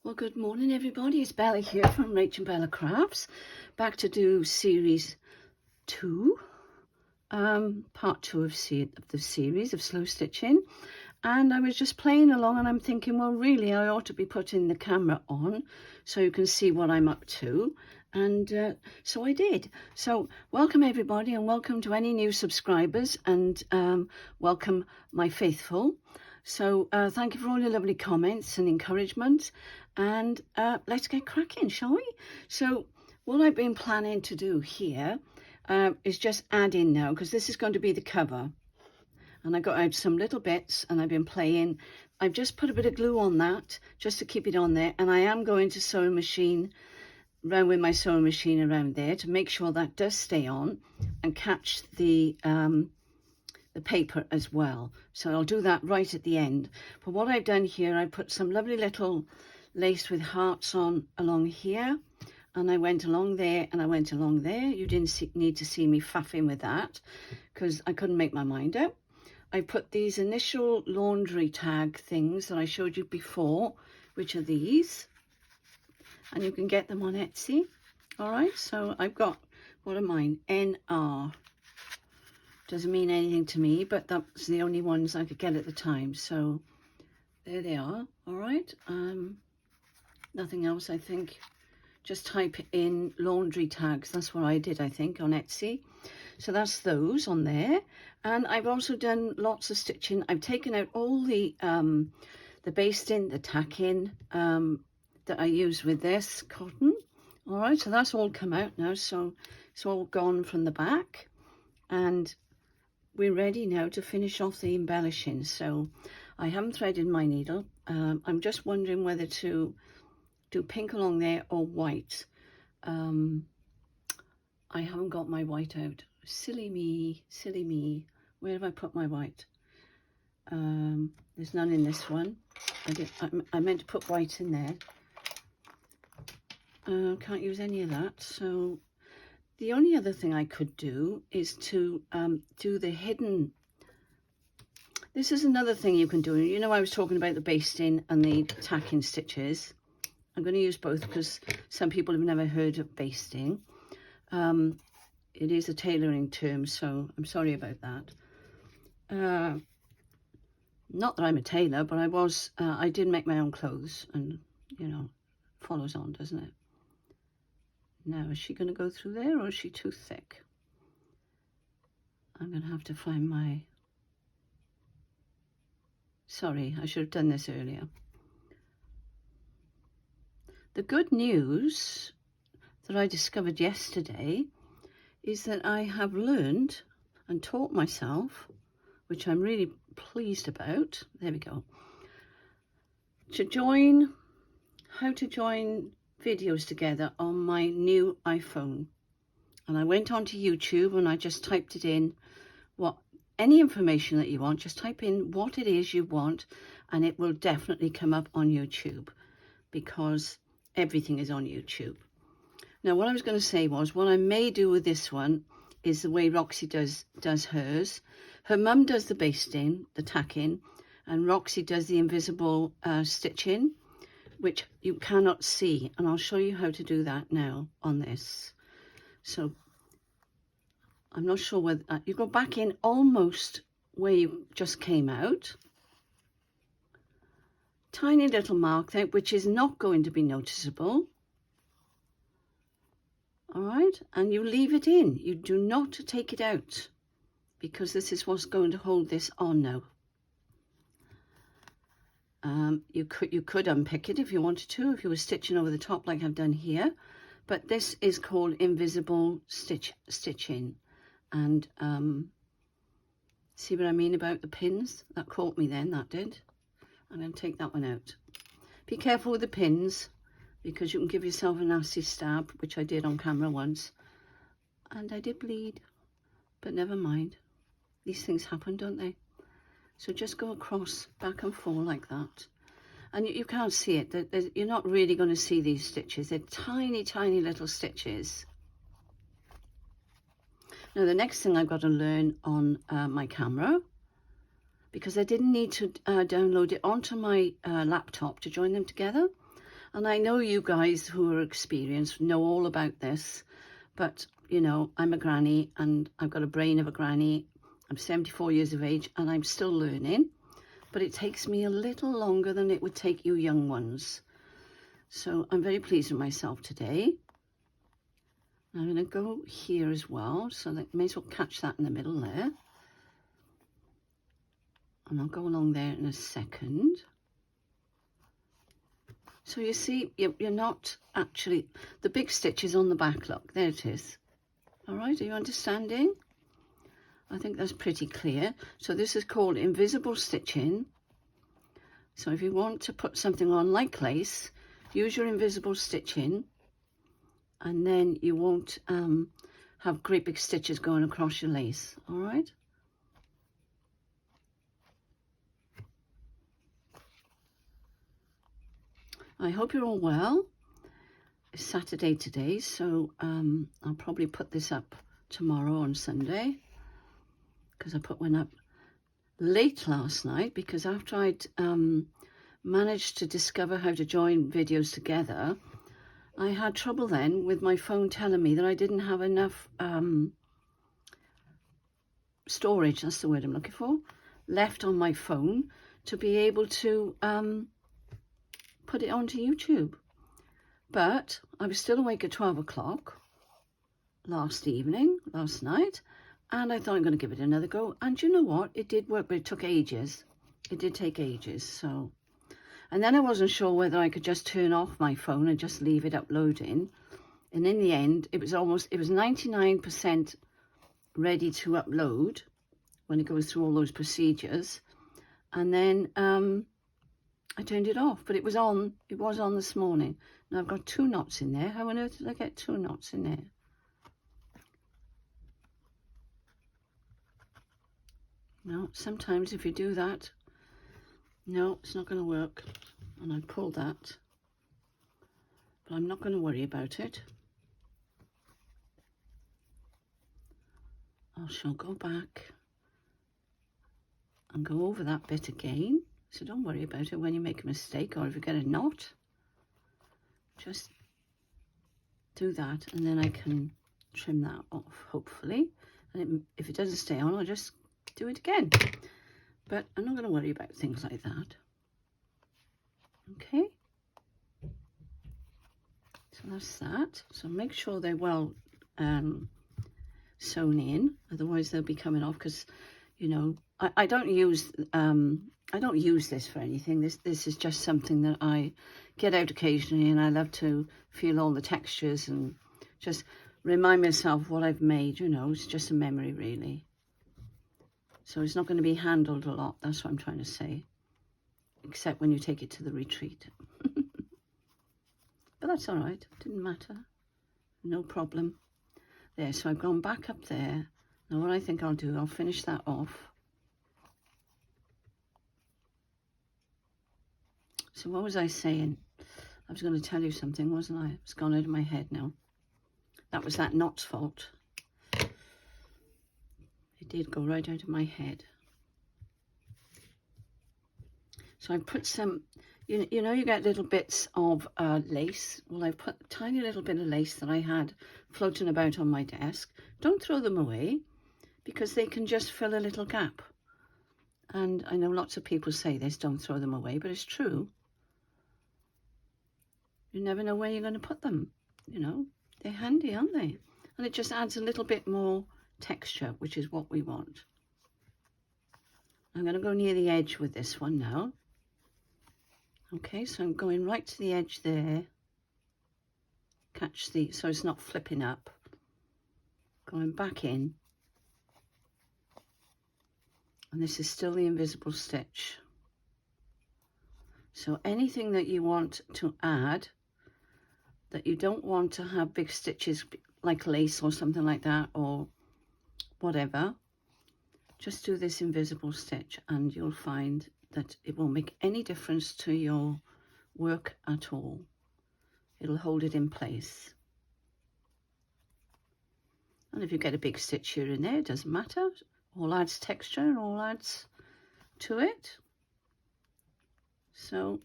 Well, good morning, everybody. It's Bella here from Rach and Bella Crafts. Back to do series 2, part 2 of the series of slow stitching. And I was just playing along and I'm thinking, well, really, I ought to be putting the camera on so you can see what I'm up to. And so I did. So welcome, everybody, and welcome to any new subscribers, and welcome my faithful. So thank you for all your lovely comments and encouragement, and let's get cracking, shall we? So what I've been planning to do here is just add in now, because this is going to be the cover, and I got out some little bits and I've been playing. I've just put a bit of glue on that just to keep it on there, and I am going to sewing machine around with my sewing machine around there to make sure that does stay on and catch the paper as well. So I'll do that right at the end. But what I've done here, I put some lovely little lace with hearts on along here, and I went along there and I went along there. You didn't need to see me faffing with that because I couldn't make my mind up. I put these initial laundry tag things that I showed you before, which are these, and you can get them on Etsy. All right, so I've got, what are mine? NR. Doesn't mean anything to me, but that's the only ones I could get at the time. So there they are. All right. Nothing else, I think. Just type in laundry tags. That's what I did, I think, on Etsy. So that's those on there. And I've also done lots of stitching. I've taken out all the basting, the tacking that I use with this cotton. All right, so that's all come out now. So it's all gone from the back, and we're ready now to finish off the embellishing. So I haven't threaded my needle. I'm just wondering whether to do pink along there or white. I haven't got my white out. Silly me, silly me. Where have I put my white? There's none in this one. I meant to put white in there. Can't use any of that. So the only other thing I could do is to do the hidden. This is another thing you can do. You know, I was talking about the basting and the tacking stitches. I'm going to use both because some people have never heard of basting. It is a tailoring term, so I'm sorry about that. Not that I'm a tailor, but I did make my own clothes, and, you know, follows on, doesn't it? Now, is she going to go through there, or is she too thick? I'm going to have to find my... Sorry, I should have done this earlier. The good news that I discovered yesterday is that I have learned and taught myself, which I'm really pleased about. There we go. How to join videos together on my new iPhone. And I went onto YouTube and I just typed it in, any information that you want, just type in what it is you want, and it will definitely come up on YouTube, because everything is on YouTube. Now, what I was going to say was, what I may do with this one is the way Roxy does hers. Her mum does the basting, the tacking, and Roxy does the invisible stitching, which you cannot see, and I'll show you how to do that now on this. So I'm not sure whether you go back in almost where you just came out. Tiny little mark there, which is not going to be noticeable. All right, and you leave it in. You do not take it out, because this is what's going to hold this on now. You could unpick it if you wanted to, if you were stitching over the top like I've done here, but this is called invisible stitching. And see what I mean about the pins? That caught me then, that did. I'm going to take that one out. Be careful with the pins, because you can give yourself a nasty stab, which I did on camera once, and I did bleed, but never mind. These things happen, don't they? So just go across, back and forth like that. And you can't see it. You're not really going to see these stitches. They're tiny, tiny little stitches. Now, the next thing I've got to learn on my camera, because I didn't need to download it onto my laptop to join them together, And I know you guys who are experienced know all about this, but you know, I'm a granny and I've got a brain of a granny. I'm 74 years of age and I'm still learning, but it takes me a little longer than it would take you young ones. So I'm very pleased with myself today. I'm going to go here as well, so that may as well catch that in the middle there. And I'll go along there in a second. So you see, you're not actually, the big stitch is on the back, look, there it is. All right, are you understanding? I think that's pretty clear. So this is called invisible stitching. So if you want to put something on like lace, use your invisible stitching, and then you won't have great big stitches going across your lace, all right? I hope you're all well. It's Saturday today, so I'll probably put this up tomorrow on Sunday, because I put one up late last night, because after I'd managed to discover how to join videos together, I had trouble then with my phone telling me that I didn't have enough storage, that's the word I'm looking for, left on my phone to be able to put it onto YouTube. But I was still awake at 12 o'clock last night, and I thought I'm going to give it another go. And you know what? It did work, but it took ages. It did take ages, so. And then I wasn't sure whether I could just turn off my phone and just leave it uploading. And in the end, it was 99% ready to upload when it goes through all those procedures. And then I turned it off, but it was on this morning. Now I've got 2 knots in there. How on earth did I get 2 knots in there? No, sometimes if you do that, no, it's not going to work. And I pulled that, but I'm not going to worry about it. I shall go back and go over that bit again. So don't worry about it when you make a mistake or if you get a knot. Just do that, and then I can trim that off, hopefully. And if it doesn't stay on, I'll just do it again. But I'm not going to worry about things like that. Okay. So that's that. So make sure they're well sewn in, otherwise they'll be coming off. Because, you know, I don't use this for anything. This is just something that I get out occasionally, and I love to feel all the textures and just remind myself what I've made. You know, it's just a memory, really. So it's not going to be handled a lot. That's what I'm trying to say, except when you take it to the retreat. But that's all right. Didn't matter. No problem. There. So I've gone back up there. Now what I think I'll do, I'll finish that off. So what was I saying? I was going to tell you something, wasn't I? It's gone out of my head now. That was that knot's fault. It did go right out of my head. So I put some, you know, you get little bits of lace. Well, I put a tiny little bit of lace that I had floating about on my desk. Don't throw them away, because they can just fill a little gap. And I know lots of people say this, don't throw them away, but it's true. You never know where you're going to put them, you know. They're handy, aren't they? And it just adds a little bit more texture, which is what we want. I'm going to go near the edge with this one now. Okay, so I'm going right to the edge there. Catch the, so it's not flipping up. Going back in. And this is still the invisible stitch. So anything that you want to add, that you don't want to have big stitches like lace or something like that, or whatever, just do this invisible stitch and you'll find that it won't make any difference to your work at all. It'll hold it in place. And if you get a big stitch here and there, it doesn't matter. All adds texture and all adds to it. So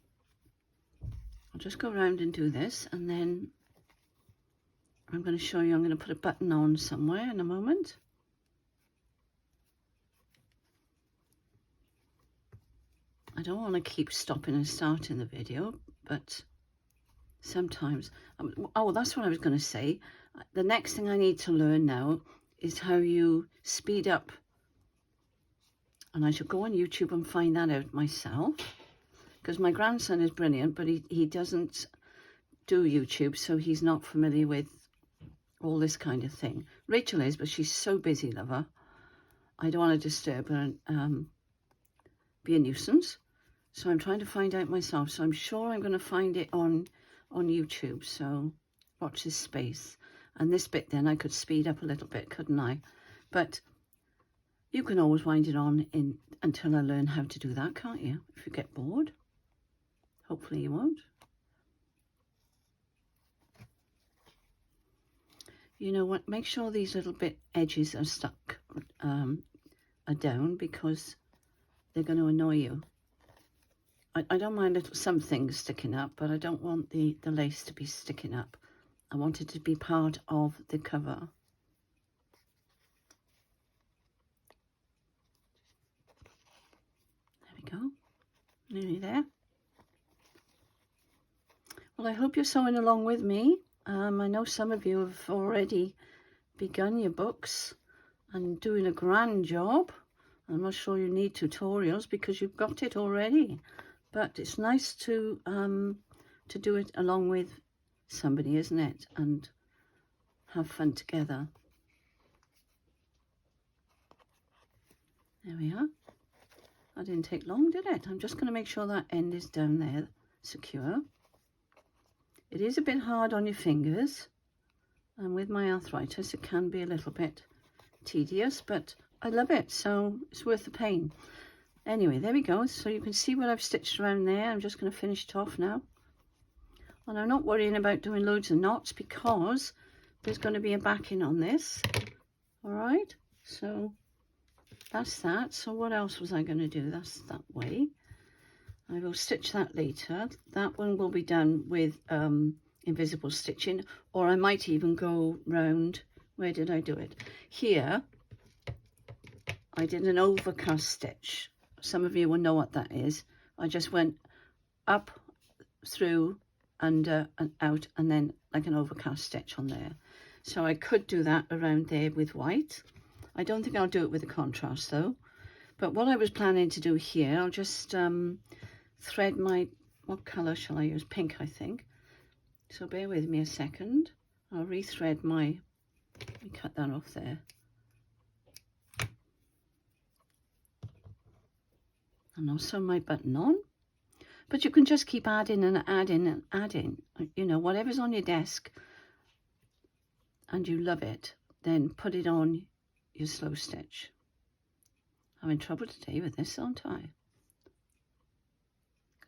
I'll just go around and do this, and then I'm going to show you, I'm going to put a button on somewhere in a moment. I don't want to keep stopping and starting the video, but sometimes, oh, that's what I was going to say. The next thing I need to learn now is how you speed up. And I should go on YouTube and find that out myself, because my grandson is brilliant, but he doesn't do YouTube, so he's not familiar with all this kind of thing. Rachel is, but she's so busy, lover. I don't want to disturb her and be a nuisance. So I'm trying to find out myself. So I'm sure I'm going to find it on YouTube. So watch this space. And this bit then I could speed up a little bit, couldn't I? But you can always wind it on until I learn how to do that, can't you? If you get bored. Hopefully you won't. You know what? Make sure these little bit edges are stuck, are down, because they're going to annoy you. I don't mind some things sticking up, but I don't want the lace to be sticking up. I want it to be part of the cover. There we go. Nearly there. Well, I hope you're sewing along with me. I know some of you have already begun your books and doing a grand job. I'm not sure you need tutorials because you've got it already. But it's nice to do it along with somebody, isn't it? And have fun together. There we are. That didn't take long, did it? I'm just going to make sure that end is down there, secure. It is a bit hard on your fingers. And with my arthritis, it can be a little bit tedious, but I love it, so it's worth the pain. Anyway, there we go. So you can see what I've stitched around there. I'm just going to finish it off now. And I'm not worrying about doing loads of knots because there's going to be a backing on this. All right. So that's that. So what else was I going to do? That's that way. I will stitch that later. That one will be done with invisible stitching, or I might even go round. Where did I do it? Here, I did an overcast stitch. Some of you will know what that is. I just went up, through, under and out, and then like an overcast stitch on there. So I could do that around there with white. I don't think I'll do it with a contrast though. But what I was planning to do here, I'll just thread my, what colour shall I use? Pink, I think. So bear with me a second. I'll rethread my, let me cut that off there. And I'll sew my button on. But you can just keep adding and adding and adding. You know, whatever's on your desk and you love it, then put it on your slow stitch. I'm in trouble today with this, aren't I?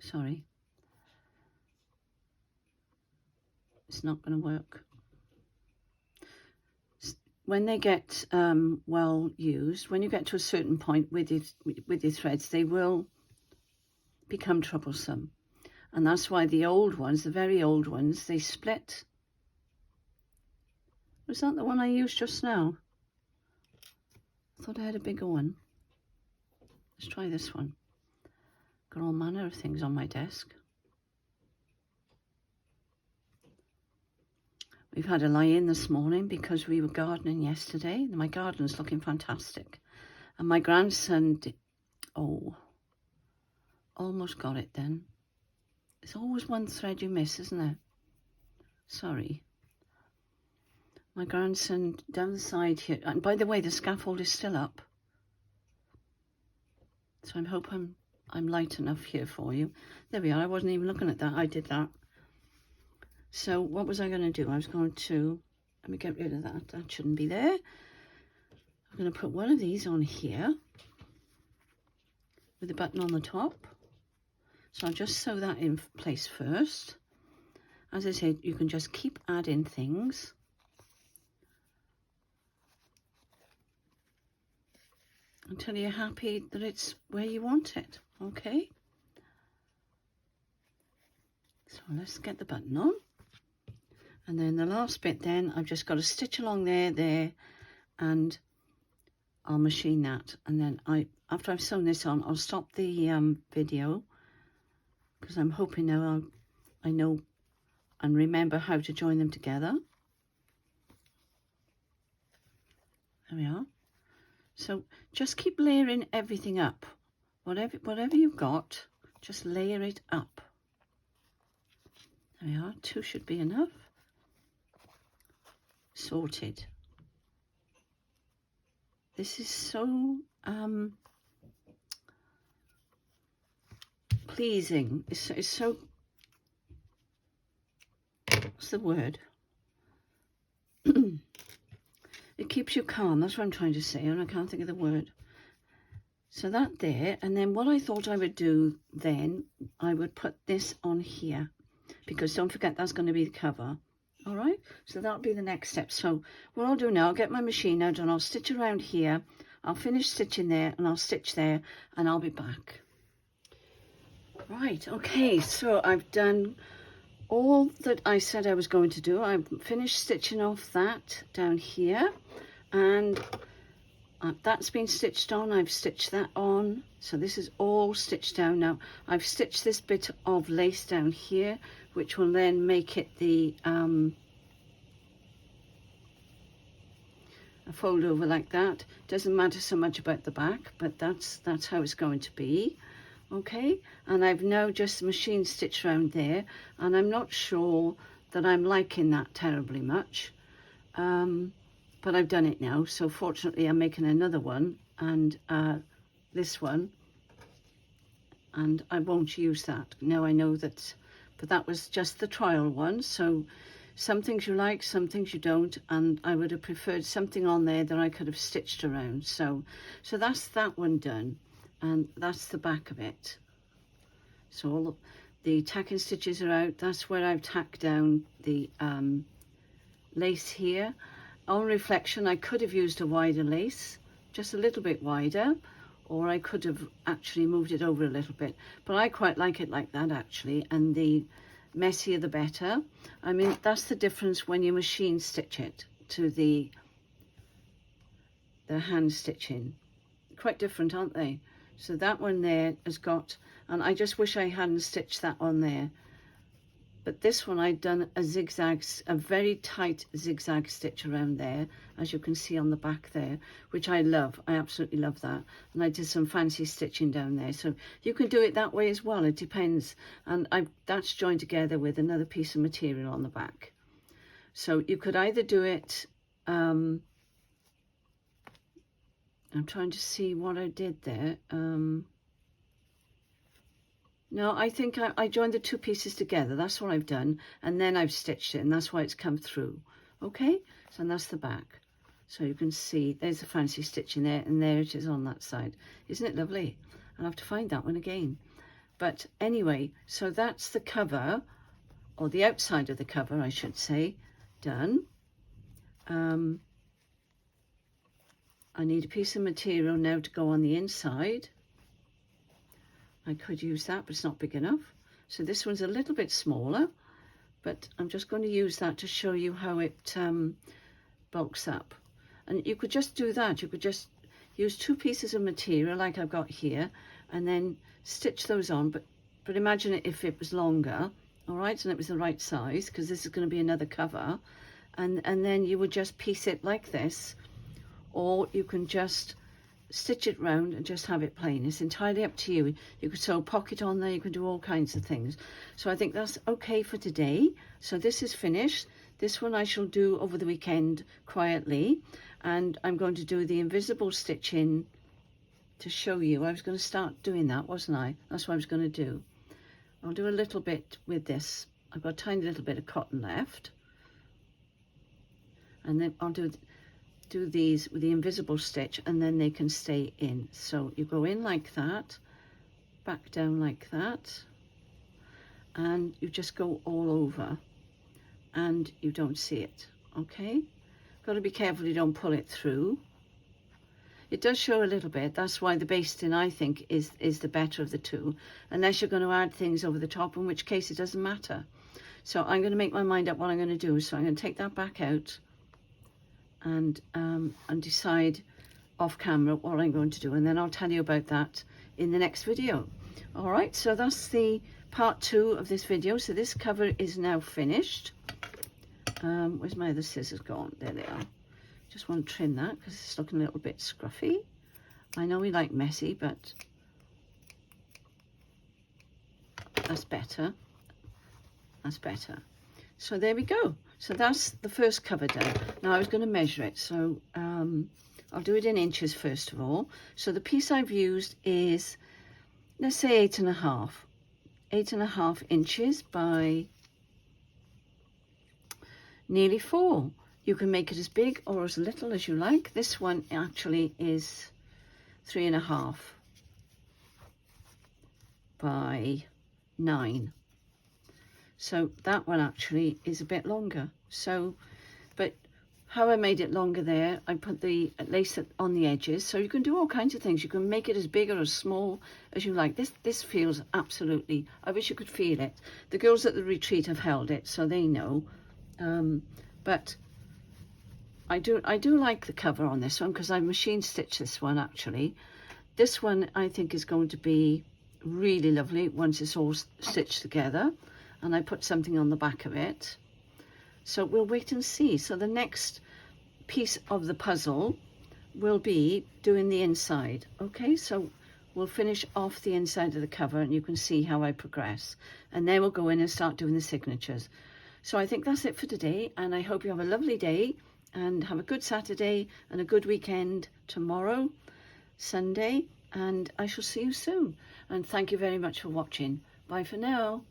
Sorry. It's not going to work. When they get well used, when you get to a certain point with your threads, they will become troublesome. And that's why the old ones, the very old ones, they split. Was that the one I used just now? I thought I had a bigger one. Let's try this one. Got all manner of things on my desk. We've had a lie-in this morning because we were gardening yesterday. My garden's looking fantastic. And my grandson, almost got it then. There's always one thread you miss, isn't there? Sorry. My grandson down the side here, and by the way, the scaffold is still up. So I hope I'm light enough here for you. There we are. I wasn't even looking at that. I did that. So what was I going to do? I was going to, let me get rid of that. That shouldn't be there. I'm going to put one of these on here with the button on the top. So I'll just sew that in place first. As I said, you can just keep adding things. Until you're happy that it's where you want it, okay? So let's get the button on. And then the last bit then, I've just got to stitch along there, and I'll machine that. And then after I've sewn this on, I'll stop the video, because I'm hoping now I know and remember how to join them together. There we are. So just keep layering everything up. Whatever you've got, just layer it up. There we are. 2 should be enough. Sorted. This is so pleasing. It's so, what's the word? It keeps you calm. That's what I'm trying to say, and I can't think of the word. So that there, and then what I thought I would do then, I would put this on here, because don't forget that's going to be the cover. All right, so that'll be the next step. So what I'll do now, I'll get my machine out and I'll stitch around here. I'll finish stitching there and I'll stitch there and I'll be back. Right, okay, so I've done all that I said I was going to do. I've finished stitching off that down here, and that's been stitched on. I've stitched that on, so this is all stitched down now. I've stitched this bit of lace down here, which will then make it the a fold over like that. Doesn't matter so much about the back, but that's how it's going to be. Okay, and I've now just machine stitched around there, and I'm not sure that I'm liking that terribly much, but I've done it now. So fortunately I'm making another one, and this one, and I won't use that. Now I know that, but that was just the trial one. So some things you like, some things you don't, and I would have preferred something on there that I could have stitched around. So that's that one done, and that's the back of it. So all the tacking stitches are out. That's where I've tacked down the lace here. On reflection, I could have used a wider lace, just a little bit wider, or I could have actually moved it over a little bit, but I quite like it like that actually, and the messier the better. I mean, that's the difference when you machine stitch it to the hand stitching. Quite different, aren't they? So that one there has got, and I just wish I hadn't stitched that on there, but this one I'd done a zigzag, a very tight zigzag stitch around there, as you can see on the back there, which I love. I absolutely love that. And I did some fancy stitching down there. So you can do it that way as well. It depends. And that's joined together with another piece of material on the back. So you could either do it, I'm trying to see what I did there. No, I think I joined the 2 pieces together. That's what I've done. And then I've stitched it, and that's why it's come through. Okay, so that's the back. So you can see there's the fancy stitching there, and there it is on that side. Isn't it lovely? I'll have to find that one again. But anyway, so that's the cover, or the outside of the cover, I should say, done. I need a piece of material now to go on the inside. I could use that, but it's not big enough. So this one's a little bit smaller, but I'm just going to use that to show you how it bulks up. And you could just do that. You could just use 2 pieces of material like I've got here, and then stitch those on. But imagine it if it was longer, all right, and it was the right size, because this is going to be another cover. And then you would just piece it like this, or you can just stitch it round and just have it plain. It's entirely up to you. You could sew a pocket on there, you can do all kinds of things. So I think that's okay for today. So this is finished. This one I shall do over the weekend quietly, and I'm going to do the invisible stitching to show you. I was going to start doing that, wasn't I? That's what I was going to do. I'll do a little bit with this. I've got a tiny little bit of cotton left, and then I'll do these with the invisible stitch, and then they can stay in. So you go in like that, back down like that, and you just go all over, and you don't see it. Okay, got to be careful you don't pull it through. It does show a little bit. That's why the basting, I think, is the better of the two, unless you're going to add things over the top, in which case it doesn't matter. So I'm going to make my mind up what I'm going to do. So I'm going to take that back out and decide off camera what I'm going to do, and then I'll tell you about that in the next video. All right, so that's the part 2 of this video. So this cover is now finished. Where's my other scissors gone? There they are. Just want to trim that because it's looking a little bit scruffy. I know we like messy, but that's better. That's better. So there we go. So that's the first cover done. Now I was going to measure it, so I'll do it in inches first of all. So the piece I've used is, let's say 8.5. 8.5 inches by nearly 4. You can make it as big or as little as you like. This one actually is 3.5 by 9. So that one actually is a bit longer. So, but how I made it longer there, I put the lace on the edges. So you can do all kinds of things. You can make it as big or as small as you like. This feels absolutely, I wish you could feel it. The girls at the retreat have held it, so they know. But I do like the cover on this one because I machine stitched this one actually. This one I think is going to be really lovely once it's all stitched together, and I put something on the back of it. So we'll wait and see. So the next piece of the puzzle will be doing the inside. Okay, so we'll finish off the inside of the cover and you can see how I progress. And then we'll go in and start doing the signatures. So I think that's it for today, and I hope you have a lovely day and have a good Saturday and a good weekend tomorrow, Sunday, and I shall see you soon. And thank you very much for watching. Bye for now.